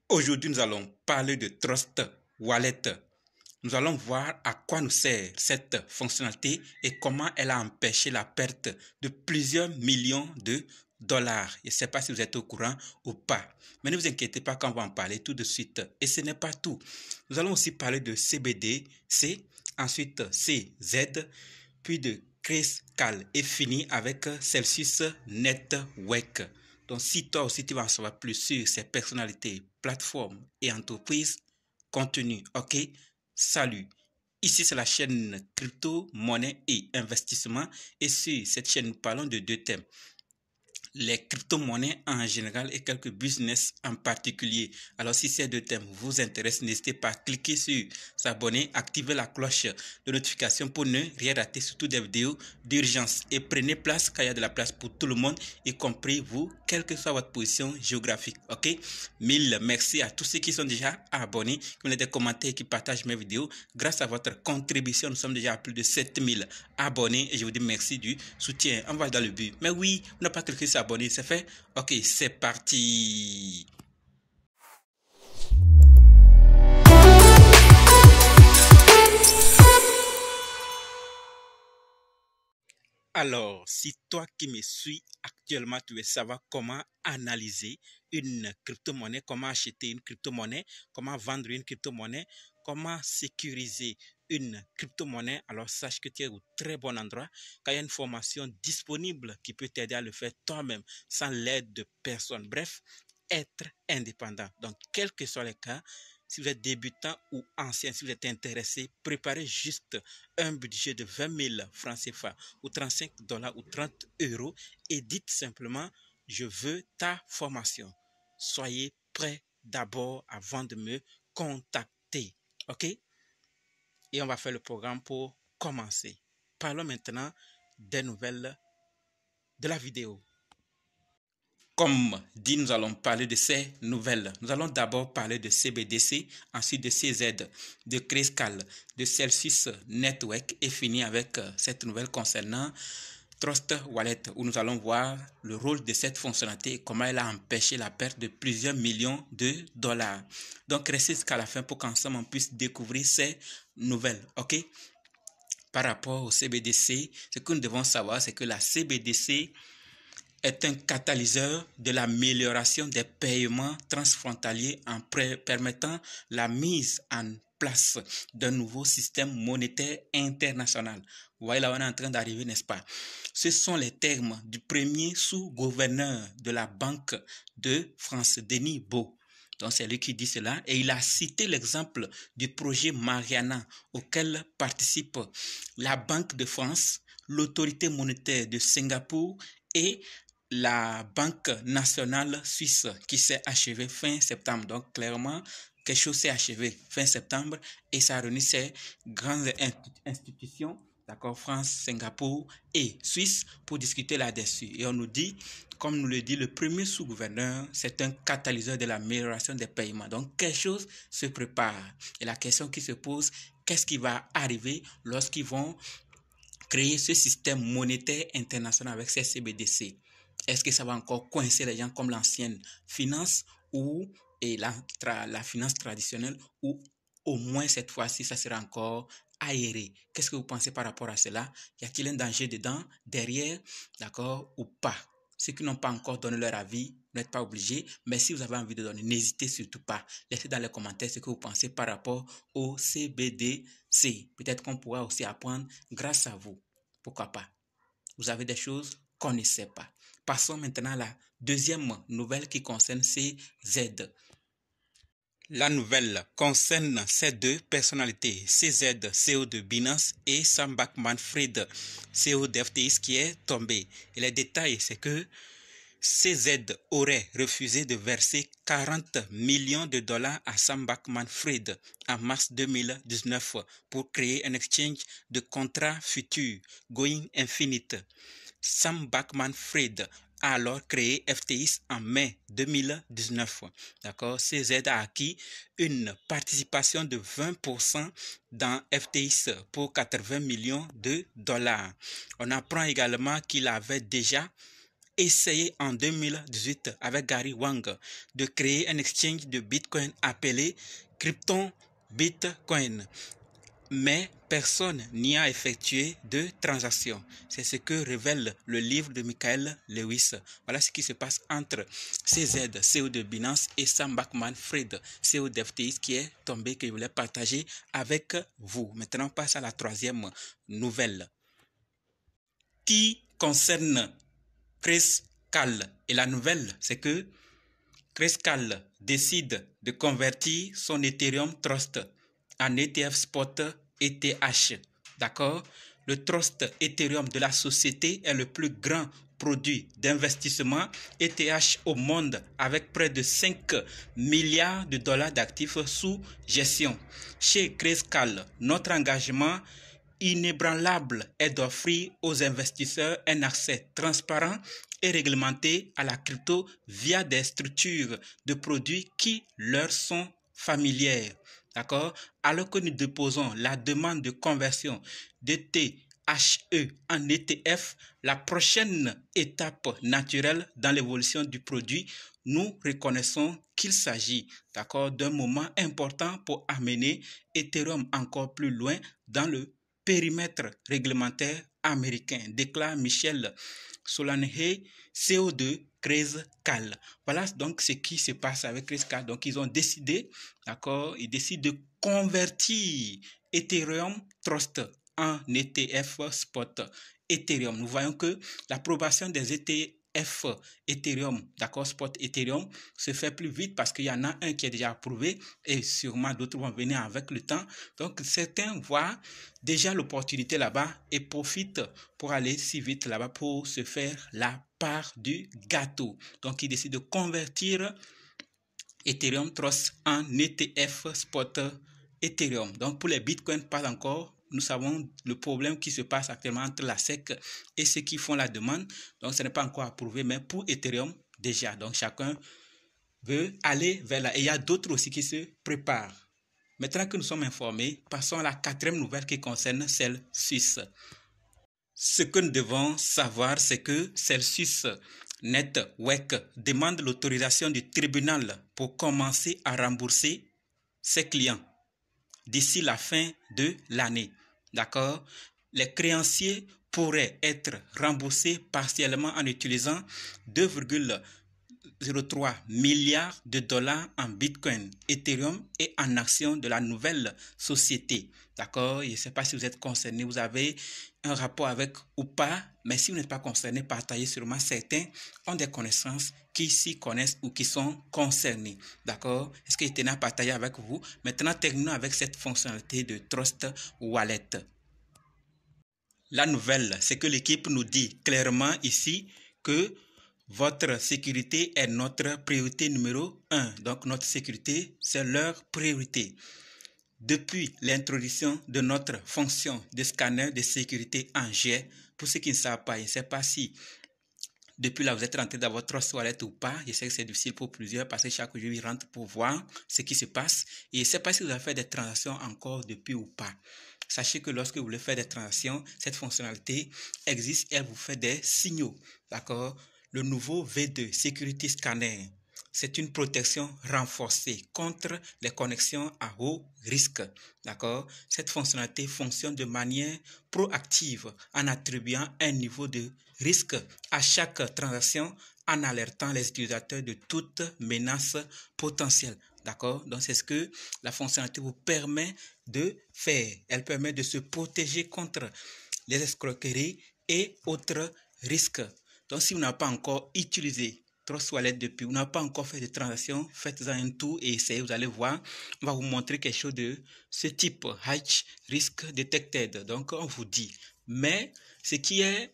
Aujourd'hui, nous allons parler de Trust Wallet. Nous allons voir à quoi nous sert cette fonctionnalité et comment elle a empêché la perte de plusieurs millions de dollars. Je ne sais pas si vous êtes au courant ou pas. Mais ne vous inquiétez pas quand on va en parler tout de suite. Et ce n'est pas tout. Nous allons aussi parler de CBDC, ensuite CZ, puis de Grayscale et fini avec Celsius Network. Donc, si toi aussi tu vas en savoir plus sur ces personnalités, plateformes et entreprises, contenu, ok? Salut! Ici, c'est la chaîne crypto, monnaie et investissement. Et sur cette chaîne, nous parlons de deux thèmes. Les crypto-monnaies en général et quelques business en particulier. Alors, si ces deux thèmes vous intéressent, n'hésitez pas à cliquer sur s'abonner, activer la cloche de notification pour ne rien rater, surtout des vidéos d'urgence. Et prenez place car il y a de la place pour tout le monde, y compris vous, quelle que soit votre position géographique. Ok? Mille merci à tous ceux qui sont déjà abonnés, qui ont des commentaires et qui partagent mes vidéos. Grâce à votre contribution, nous sommes déjà à plus de 7000 abonnés et je vous dis merci du soutien. On va dans le but. Mais oui, on n'a pas cliqué sur abonner, c'est fait? Ok, c'est parti. Alors, si toi qui me suis actuellement, tu veux savoir comment analyser une crypto-monnaie, comment acheter une crypto-monnaie, comment vendre une crypto-monnaie, comment sécuriser une crypto-monnaie, alors sache que tu es au très bon endroit, car il y a une formation disponible qui peut t'aider à le faire toi-même, sans l'aide de personne. Bref, être indépendant. Donc, quels que soient les cas, si vous êtes débutant ou ancien, si vous êtes intéressé, préparez juste un budget de 20 000 francs CFA ou 35 dollars ou 30 euros et dites simplement, je veux ta formation. Soyez prêts d'abord avant de me contacter. OK? Et on va faire le programme pour commencer. Parlons maintenant des nouvelles de la vidéo. Comme dit, nous allons parler de ces nouvelles. Nous allons d'abord parler de CBDC, ensuite de CZ, de Grayscale, de Celsius Network et finir avec cette nouvelle concernant Trust Wallet, où nous allons voir le rôle de cette fonctionnalité et comment elle a empêché la perte de plusieurs millions de dollars. Donc, restez jusqu'à la fin pour qu'ensemble on puisse découvrir ces nouvelles. OK? Par rapport au CBDC, ce que nous devons savoir, c'est que la CBDC est un catalyseur de l'amélioration des paiements transfrontaliers en permettant la mise en place d'un nouveau système monétaire international. Vous voyez là, on est en train d'arriver, n'est-ce pas? Ce sont les termes du premier sous-gouverneur de la Banque de France, Denis Baud. Donc, c'est lui qui dit cela et il a cité l'exemple du projet Mariana auquel participe la Banque de France, l'autorité monétaire de Singapour et la Banque nationale suisse qui s'est achevée fin septembre. Donc, clairement, quelque chose s'est achevé fin septembre et ça a réuni ces grandes institutions, d'accord, France, Singapour et Suisse pour discuter là-dessus. Et on nous dit, comme nous le dit le premier sous-gouverneur, c'est un catalyseur de l'amélioration des paiements. Donc, quelque chose se prépare. Et la question qui se pose, qu'est-ce qui va arriver lorsqu'ils vont créer ce système monétaire international avec ces CBDC? Est-ce que ça va encore coincer les gens comme l'ancienne finance ou la finance traditionnelle ou au moins cette fois-ci, ça sera encore aéré? Qu'est-ce que vous pensez par rapport à cela? Y a-t-il un danger dedans, derrière, d'accord, ou pas? Ceux qui n'ont pas encore donné leur avis, vous n'êtes pas obligés, mais si vous avez envie de donner, n'hésitez surtout pas. Laissez dans les commentaires ce que vous pensez par rapport au CBDC. Peut-être qu'on pourra aussi apprendre grâce à vous. Pourquoi pas? Vous avez des choses qu'on ne sait pas. Passons maintenant à la deuxième nouvelle qui concerne CZ. La nouvelle concerne ces deux personnalités, CZ, CEO de Binance, et Sam Bankman-Fried, CEO de FTX, qui est tombé. Et les détails, c'est que CZ aurait refusé de verser 40 millions de dollars à Sam Bankman-Fried en mars 2019 pour créer un exchange de contrats futurs, Going Infinite. Sam Bankman-Fried a alors créé FTX en mai 2019. D'accord? CZ a acquis une participation de 20% dans FTX pour 80 millions de dollars. On apprend également qu'il avait déjà essayé en 2018 avec Gary Wang de créer un exchange de Bitcoin appelé Krypton Bitcoin. Mais personne n'y a effectué de transaction. C'est ce que révèle le livre de Michael Lewis. Voilà ce qui se passe entre CZ, CEO de Binance, et Sam Bankman-Fried, CEO d'FTX, qui est tombé, que je voulais partager avec vous. Maintenant, on passe à la troisième nouvelle qui concerne Chris Cal. Et la nouvelle, c'est que Chris Cal décide de convertir son Ethereum Trust en ETF Spot ETH. D'accord? Le Trust Ethereum de la société est le plus grand produit d'investissement ETH au monde avec près de 5 milliards de dollars d'actifs sous gestion. Chez Chris Cal, notre engagement inébranlable est d'offrir aux investisseurs un accès transparent et réglementé à la crypto via des structures de produits qui leur sont familières. D'accord? Alors que nous déposons la demande de conversion d'ETHE en ETF, la prochaine étape naturelle dans l'évolution du produit, nous reconnaissons qu'il s'agit, d'accord, d'un moment important pour amener Ethereum encore plus loin dans le périmètre réglementaire américain, déclare Michel Solange, CEO de Chris Cal. Voilà donc ce qui se passe avec Chris Cal. Donc ils ont décidé, d'accord, ils décident de convertir Ethereum Trust en ETF Spot Ethereum. Nous voyons que l'approbation des ETF Ethereum, d'accord, Spot Ethereum, se fait plus vite parce qu'il y en a un qui est déjà approuvé et sûrement d'autres vont venir avec le temps. Donc certains voient déjà l'opportunité là-bas et profitent pour aller si vite là-bas pour se faire la part du gâteau. Donc ils décident de convertir Ethereum Trust en ETF Spot Ethereum. Donc pour les bitcoins, pas encore. Nous savons le problème qui se passe actuellement entre la SEC et ceux qui font la demande. Donc ce n'est pas encore approuvé, mais pour Ethereum, déjà. Donc chacun veut aller vers là. Et il y a d'autres aussi qui se préparent. Maintenant que nous sommes informés, passons à la quatrième nouvelle qui concerne Celsius. Ce que nous devons savoir, c'est que Celsius Network demande l'autorisation du tribunal pour commencer à rembourser ses clients d'ici la fin de l'année. D'accord? Les créanciers pourraient être remboursés partiellement en utilisant 2,03 milliards de dollars en Bitcoin, Ethereum et en actions de la nouvelle société. D'accord? Je ne sais pas si vous êtes concerné, vous avez un rapport avec ou pas, mais si vous n'êtes pas concerné, partagez sûrement. Certains ont des connaissances qui s'y connaissent ou qui sont concernés. D'accord? Est-ce que je tenais à partager avec vous? Maintenant, terminons avec cette fonctionnalité de Trust Wallet. La nouvelle, c'est que l'équipe nous dit clairement ici que votre sécurité est notre priorité numéro 1. Donc, notre sécurité, c'est leur priorité. Depuis l'introduction de notre fonction de scanner de sécurité en jet, pour ceux qui ne savent pas, je ne sais pas si depuis là vous êtes rentré dans votre Trust Wallet ou pas. Je sais que c'est difficile pour plusieurs parce que chaque jour ils rentrent pour voir ce qui se passe. Et je ne sais pas si vous avez fait des transactions encore depuis ou pas. Sachez que lorsque vous voulez faire des transactions, cette fonctionnalité existe et elle vous fait des signaux. D'accord? Le nouveau V2 Security Scanner, c'est une protection renforcée contre les connexions à haut risque. D'accord? Cette fonctionnalité fonctionne de manière proactive en attribuant un niveau de risque à chaque transaction en alertant les utilisateurs de toute menace potentielle. D'accord? Donc, c'est ce que la fonctionnalité vous permet de faire. Elle permet de se protéger contre les escroqueries et autres risques. Donc, si vous n'avez pas encore utilisé Trust Wallet depuis, vous n'avez pas encore fait de transaction, faites-en un tour et essayez, vous allez voir. On va vous montrer quelque chose de ce type, High Risk Detected. Donc, on vous dit. Mais, ce qui est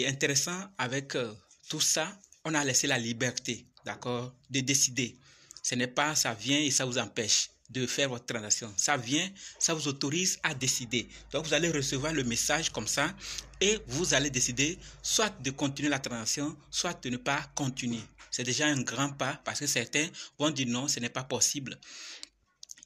intéressant avec tout ça, on a laissé la liberté, d'accord, de décider. Ce n'est pas ça vient et ça vous empêche de faire votre transaction. Ça vient, ça vous autorise à décider. Donc, vous allez recevoir le message comme ça et vous allez décider soit de continuer la transaction, soit de ne pas continuer. C'est déjà un grand pas parce que certains vont dire non, ce n'est pas possible.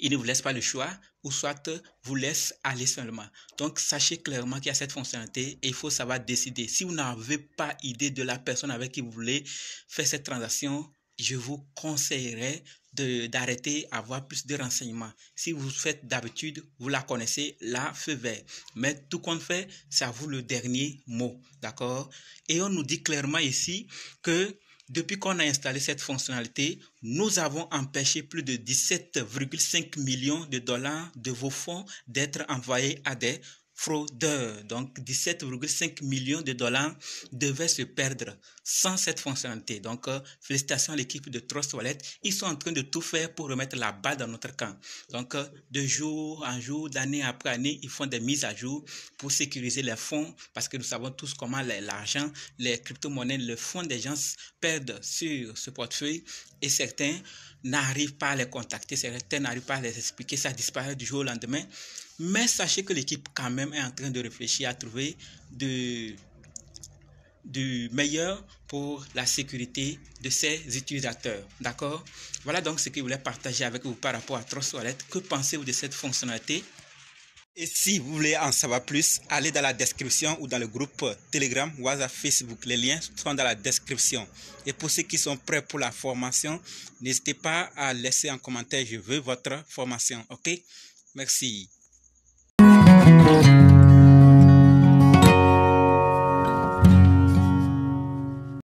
il ne vous laisse pas le choix, ou soit vous laisse aller seulement. Donc, sachez clairement qu'il y a cette fonctionnalité et il faut savoir décider. Si vous n'avez pas idée de la personne avec qui vous voulez faire cette transaction, je vous conseillerais d'arrêter, avoir plus de renseignements. Si vous faites d'habitude, vous la connaissez, là, feu vert. Mais tout compte fait, c'est à vous le dernier mot, d'accord? Et on nous dit clairement ici que depuis qu'on a installé cette fonctionnalité, nous avons empêché plus de 17,5 millions de dollars de vos fonds d'être envoyés à des fraudeurs. Donc, 17,5 millions de dollars devaient se perdre sans cette fonctionnalité. Donc, félicitations à l'équipe de Trust Wallet. Ils sont en train de tout faire pour remettre la balle dans notre camp. Donc, de jour en jour, d'année après année, ils font des mises à jour pour sécuriser les fonds parce que nous savons tous comment l'argent, les crypto-monnaies, le fonds des gens perdent sur ce portefeuille et certains n'arrivent pas à les contacter, certains n'arrivent pas à les expliquer, ça disparaît du jour au lendemain. Mais sachez que l'équipe quand même est en train de réfléchir à trouver du meilleur pour la sécurité de ses utilisateurs. D'accord? Voilà donc ce que je voulais partager avec vous par rapport à Trust Wallet. Que pensez-vous de cette fonctionnalité? Et si vous voulez en savoir plus, allez dans la description ou dans le groupe Telegram, WhatsApp, Facebook. Les liens sont dans la description. Et pour ceux qui sont prêts pour la formation, n'hésitez pas à laisser un commentaire. Je veux votre formation. OK? Merci.